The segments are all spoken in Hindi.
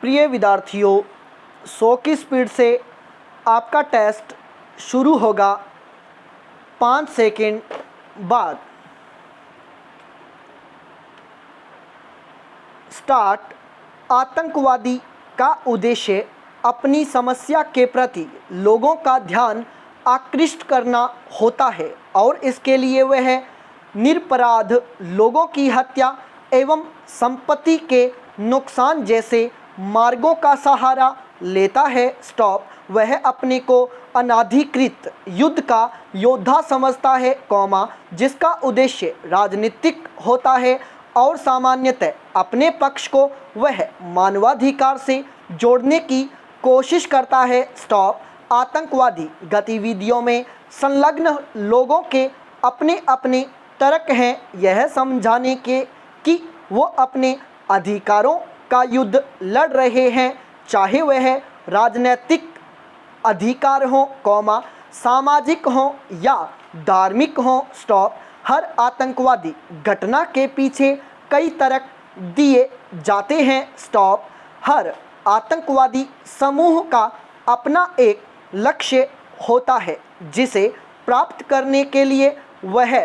प्रिय विद्यार्थियों, 100 की स्पीड से आपका टेस्ट शुरू होगा 5 सेकंड बाद। स्टार्ट। आतंकवादी का उद्देश्य अपनी समस्या के प्रति लोगों का ध्यान आकृष्ट करना होता है और इसके लिए वह निरपराध लोगों की हत्या एवं संपत्ति के नुकसान जैसे मार्गों का सहारा लेता है। स्टॉप। वह अपने को अनाधिकृत युद्ध का योद्धा समझता है, जिसका उद्देश्य राजनीतिक होता है और सामान्यतः अपने पक्ष को वह मानवाधिकार से जोड़ने की कोशिश करता है। स्टॉप। आतंकवादी गतिविधियों में संलग्न लोगों के अपने अपने तर्क हैं, यह समझाने के कि वो अपने अधिकारों का युद्ध लड़ रहे हैं, चाहे वह राजनीतिक अधिकार हो, सामाजिक हो या धार्मिक हो। स्टॉप। हर आतंकवादी घटना के पीछे कई तर्क दिए जाते हैं। स्टॉप। हर आतंकवादी समूह का अपना एक लक्ष्य होता है जिसे प्राप्त करने के लिए वह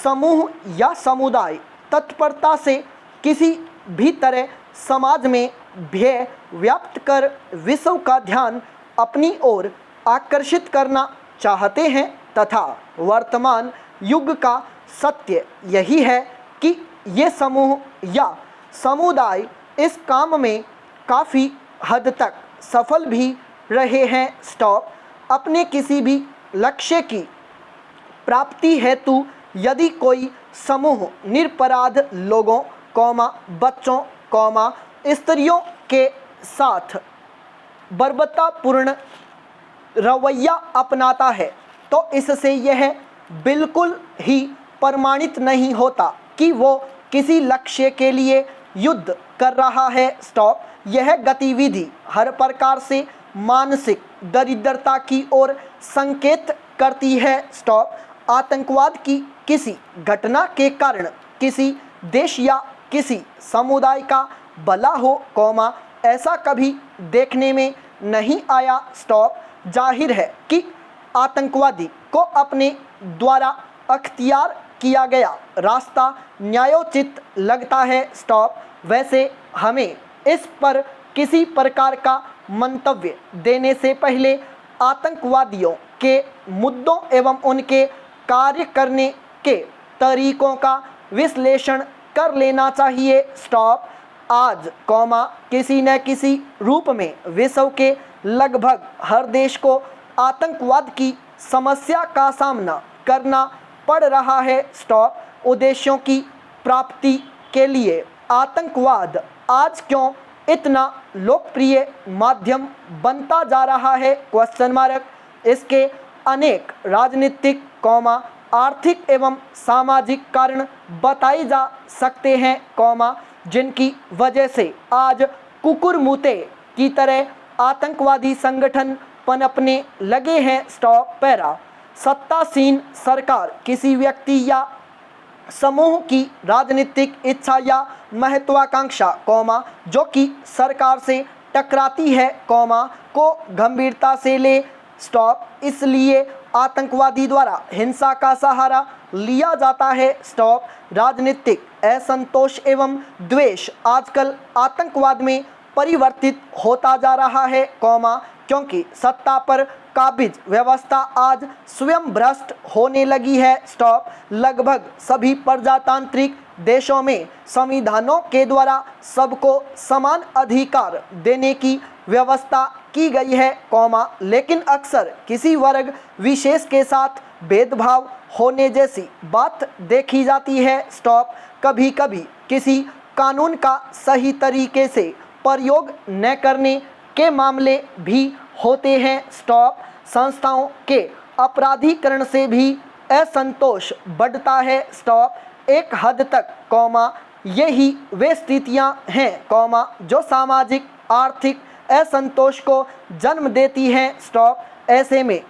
समूह या समुदाय तत्परता से किसी भी तरह समाज में भय व्याप्त कर विश्व का ध्यान अपनी ओर आकर्षित करना चाहते हैं तथा वर्तमान युग का सत्य यही है कि ये समूह या समुदाय इस काम में काफ़ी हद तक सफल भी रहे हैं। स्टॉप। अपने किसी भी लक्ष्य की प्राप्ति हेतु यदि कोई समूह निरपराध लोगों, बच्चों, स्त्रियों के साथ बर्बरतापूर्ण रवैया अपनाता है तो इससे यह बिल्कुल ही प्रमाणित नहीं होता कि वो किसी लक्ष्य के लिए युद्ध कर रहा है। स्टॉप। यह गतिविधि हर प्रकार से मानसिक दरिद्रता की ओर संकेत करती है। स्टॉप। आतंकवाद की किसी घटना के कारण किसी देश या किसी समुदाय का भला हो, ऐसा कभी देखने में नहीं आया। स्टॉप। जाहिर है कि आतंकवादी को अपने द्वारा अख्तियार किया गया रास्ता न्यायोचित लगता है। स्टॉप। वैसे हमें इस पर किसी प्रकार का मंतव्य देने से पहले आतंकवादियों के मुद्दों एवं उनके कार्य करने के तरीकों का विश्लेषण कर लेना चाहिए। स्टॉप। आज किसी न किसी रूप में विश्व के लगभग हर देश को आतंकवाद की समस्या का सामना करना पड़ रहा है। स्टॉप। उद्देश्यों की प्राप्ति के लिए आतंकवाद आज क्यों इतना लोकप्रिय माध्यम बनता जा रहा है? इसके अनेक राजनीतिक, आर्थिक एवं सामाजिक कारण बताए जा सकते हैं, जिनकी वजह से आज कुकुरमुते की तरह आतंकवादी संगठन पनपने लगे हैं। स्टॉप। पैरा। सत्तासीन सरकार किसी व्यक्ति या समूह की राजनीतिक इच्छा या महत्वाकांक्षा, जो कि सरकार से टकराती है, को गंभीरता से ले। स्टॉप। इसलिए आतंकवादी द्वारा हिंसा का सहारा लिया जाता है। स्टॉप। राजनीतिक असंतोष एवं द्वेष आजकल आतंकवाद में परिवर्तित होता जा रहा है, क्योंकि सत्ता पर काबिज व्यवस्था आज स्वयं भ्रष्ट होने लगी है। स्टॉप। लगभग सभी प्रजातांत्रिक देशों में संविधानों के द्वारा सबको समान अधिकार देने की व्यवस्था की गई है, लेकिन अक्सर किसी वर्ग विशेष के साथ भेदभाव होने जैसी बात देखी जाती है। स्टॉप। कभी कभी किसी कानून का सही तरीके से प्रयोग न करने के मामले भी होते हैं। स्टॉप। संस्थाओं के अपराधीकरण से भी असंतोष बढ़ता है। स्टॉप। एक हद तक, यही वे स्थितियां हैं, जो सामाजिक आर्थिक असंतोष को जन्म देती हैं। स्टॉप। ऐसे में,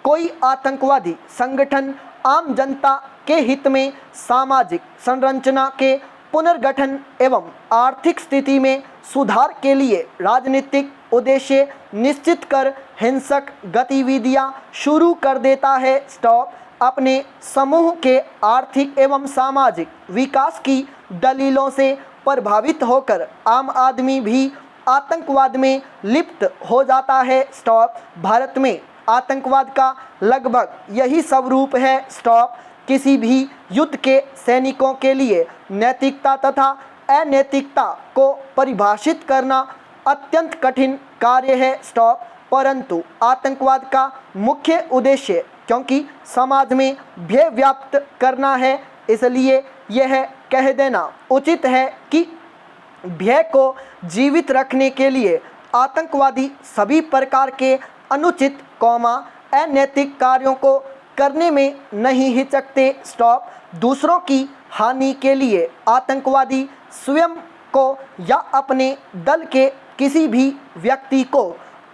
कोई आतंकवादी संगठन आम जनता के हित में सामाजिक संरचना के पुनर्गठन एवं आर्थिक स्थिति में सुधार के लिए राजनीतिक उद्देश्य निश्चित कर हिंसक गतिविधियां शुरू कर देता है। स्टॉप अपने समूह के आर्थिक एवं सामाजिक विकास की दलीलों से प्रभावित होकर आम आदमी भी आतंकवाद में लिप्त हो जाता है। स्टॉप भारत में आतंकवाद का लगभग यही स्वरूप है। स्टॉप किसी भी युद्ध के सैनिकों के लिए नैतिकता तथा अनैतिकता को परिभाषित करना अत्यंत कठिन कार्य है। स्टॉप परंतु आतंकवाद का मुख्य उद्देश्य क्योंकि समाज में भय व्याप्त करना है, इसलिए यह कह देना उचित है कि भय को जीवित रखने के लिए आतंकवादी सभी प्रकार के अनुचित अनैतिक कार्यों को करने में नहीं हिचकते। स्टॉप दूसरों की हानि के लिए आतंकवादी स्वयं को या अपने दल के किसी भी व्यक्ति को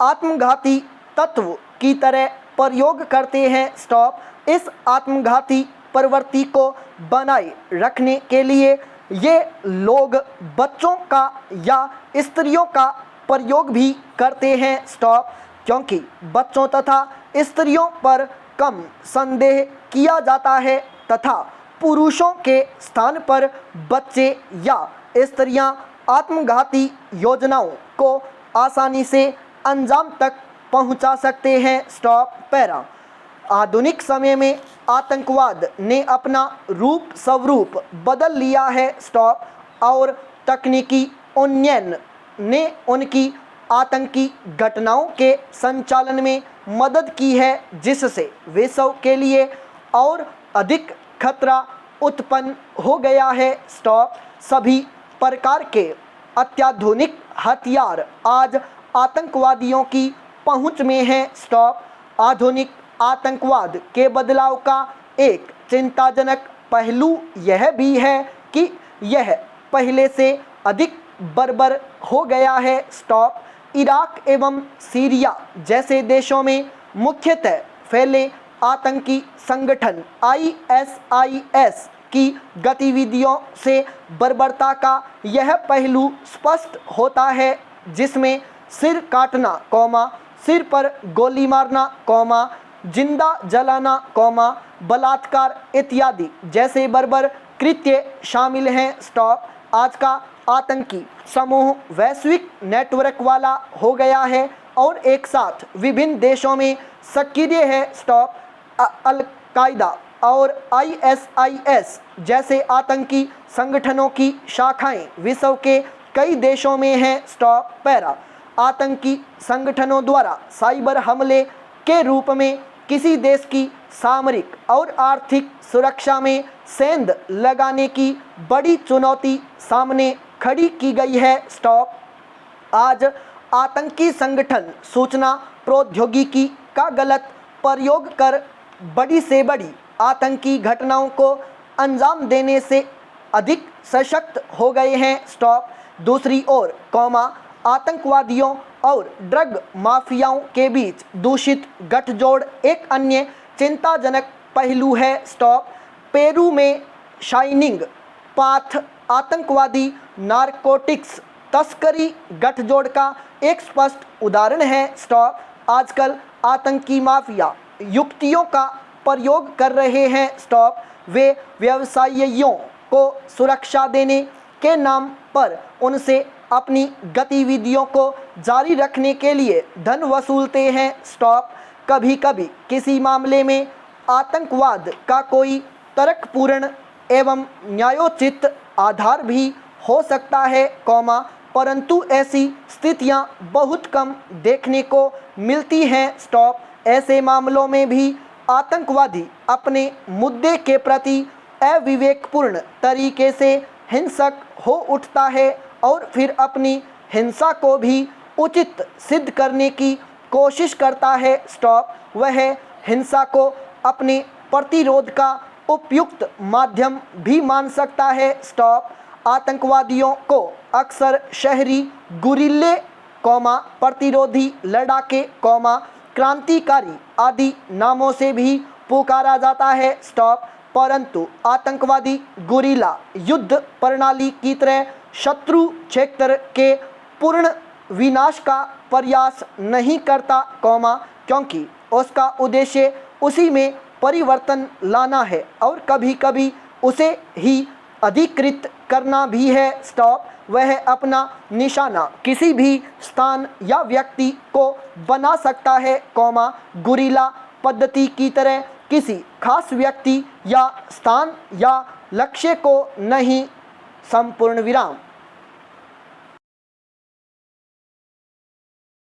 आत्मघाती तत्व की तरह प्रयोग करते हैं। स्टॉप इस आत्मघाती प्रवृत्ति को बनाए रखने के लिए ये लोग बच्चों का या स्त्रियों का प्रयोग भी करते हैं। स्टॉप क्योंकि बच्चों तथा स्त्रियों पर कम संदेह किया जाता है तथा पुरुषों के स्थान पर बच्चे या स्त्रियां आत्मघाती योजनाओं को आसानी से अंजाम तक पहुंचा सकते हैं। स्टॉप पैरा आधुनिक समय में आतंकवाद ने अपना रूप स्वरूप बदल लिया है। स्टॉप और तकनीकी उन्नयन ने उनकी आतंकी घटनाओं के संचालन में मदद की है, जिससे विश्व के लिए और अधिक खतरा उत्पन्न हो गया है। स्टॉप सभी प्रकार के अत्याधुनिक हथियार आज आतंकवादियों की पहुंच में हैं। स्टॉप आधुनिक आतंकवाद के बदलाव का एक चिंताजनक पहलू यह भी है कि यह पहले से अधिक बर्बर हो गया है। स्टॉप इराक एवं सीरिया जैसे देशों में मुख्यतः फैले आतंकी संगठन ISIS की गतिविधियों से बर्बरता का यह पहलू स्पष्ट होता है, जिसमें सिर काटना, सिर पर गोली मारना, जिंदा जलाना, बलात्कार इत्यादि जैसे बर्बर कृत्य शामिल हैं। स्टॉप आज का आतंकी समूह वैश्विक नेटवर्क वाला हो गया है और एक साथ विभिन्न देशों में सक्रिय है। स्टॉप अल कायदा और ISIS जैसे आतंकी संगठनों की शाखाएं विश्व के कई देशों में हैं। स्टॉप पैरा आतंकी संगठनों द्वारा साइबर हमले के रूप में किसी देश की सामरिक और आर्थिक सुरक्षा में सेंध लगाने की बड़ी चुनौती सामने खड़ी की गई है। स्टॉप आज आतंकी संगठन सूचना प्रौद्योगिकी का गलत प्रयोग कर बड़ी से बड़ी आतंकी घटनाओं को अंजाम देने से अधिक सशक्त हो गए हैं। स्टॉप दूसरी ओर आतंकवादियों और ड्रग माफियाओं के बीच दूषित गठजोड़ एक अन्य चिंताजनक पहलू है। स्टॉप पेरू में शाइनिंग पाथ आतंकवादी नारकोटिक्स तस्करी गठजोड़ का एक स्पष्ट उदाहरण है। स्टॉप आजकल आतंकी माफिया युक्तियों का प्रयोग कर रहे हैं। स्टॉप वे व्यवसायियों को सुरक्षा देने के नाम पर उनसे अपनी गतिविधियों को जारी रखने के लिए धन वसूलते हैं। स्टॉप कभी कभी किसी मामले में आतंकवाद का कोई तर्कपूर्ण एवं न्यायोचित आधार भी हो सकता है, परंतु ऐसी स्थितियां बहुत कम देखने को मिलती हैं। स्टॉप ऐसे मामलों में भी आतंकवादी अपने मुद्दे के प्रति अविवेकपूर्ण तरीके से हिंसक हो उठता है और फिर अपनी हिंसा को भी उचित सिद्ध करने की कोशिश करता है। स्टॉप वह हिंसा को अपने प्रतिरोध का उपयुक्त माध्यम भी मान सकता है। स्टॉप आतंकवादियों को अक्सर शहरी गुरिल्ले, प्रतिरोधी लड़ाके, क्रांतिकारी आदि नामों से भी पुकारा जाता है। स्टॉप परंतु आतंकवादी गुरीला युद्ध प्रणाली की तरह शत्रु क्षेत्र के पूर्ण विनाश का प्रयास नहीं करता, क्योंकि उसका उद्देश्य उसी में परिवर्तन लाना है और कभी कभी उसे ही अधिकृत करना भी है। वह अपना निशाना किसी भी स्थान या व्यक्ति को बना सकता है, गुरीला पद्धति की तरह किसी खास व्यक्ति या स्थान या लक्ष्य को नहीं। संपूर्ण विराम।